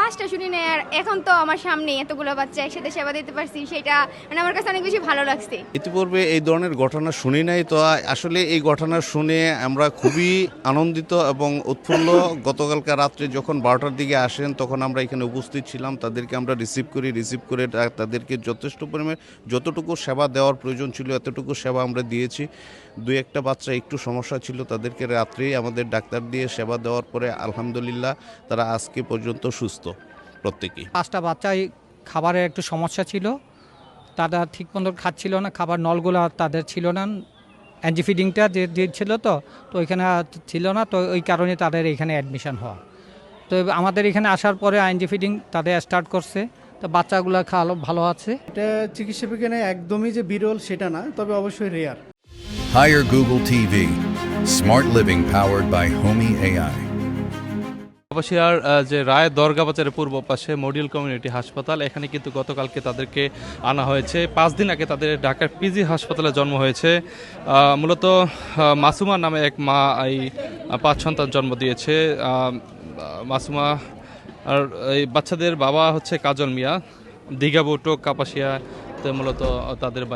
ফার্স্টটা শুনি না, আর এখন তো আমার সামনে এতগুলো বাচ্চা একসাথে সেবা দিতে পারছি, সেটা মানে আমার কাছে অনেক বেশি ভালো লাগছে। ইতিপূর্বে এই ধরনের ঘটনা শুনি নাই, তো আসলে এই ঘটনা শুনে আমরা খুবই আনন্দিত এবং উৎফুল্ল। গতকালকে রাত্রে যখন 12টার দিকে আসেন তখন আমরা এখানে উপস্থিত ছিলাম, তাদেরকে আমরা রিসিভ করে তাদেরকে যথেষ্ট পরিমাণে যতটুকু সেবা দেওয়ার প্রয়োজন ছিল এতটুকু সেবা আমরা দিয়েছি। দুই একটা বাচ্চা একটু সমস্যা ছিল, তাদেরকে রাত্রেই আমাদের ডাক্তার দিয়ে সেবা দেওয়ার পরে আলহামদুলিল্লাহ তারা আজকে পর্যন্ত সুস্থ প্রত্যেকেই। 5টা বাচ্চাই খাবারের একটু সমস্যা ছিল, তারা ঠিক মতো খাচ্ছিল না, খাবার নলগুলো তাদের ছিল না, এনজি ফিডিংটা যে দিচ্ছিল তো ওইখানে ছিল না, তো ওই কারণে তাদের এখানে অ্যাডমিশন হওয়া। তো আমাদের এখানে আসার পরে এনজি ফিডিং তাদের স্টার্ট করছে, তো বাচ্চাগুলো খাওয়া ভালো আছে। এটা চিকিৎসা বিজ্ঞানে একদমই যে বিরল সেটা না, তবে অবশ্যই rare. Hire Google TV. Smart living powered by Homey AI. কাপাসিয়ার যে রায় দরগা বাজারের পূর্ব পাশে মডিউল কমিউনিটি হাসপাতাল, এখানে কিন্তু গতকালকে তাদেরকে আনা হয়েছে। 5 দিন আগে তাদের ঢাকার পিজি হাসপাতালে জন্ম হয়েছে। মূলত মাসুমা নামে এক মা এই 5 সন্তান জন্ম দিয়েছে। মাসুমা আর এই বাচ্চাদের বাবা হচ্ছে কাজল মিয়া, দীঘাবুটো কাপাসিয়াতে মূলত তাদের বাড়ি।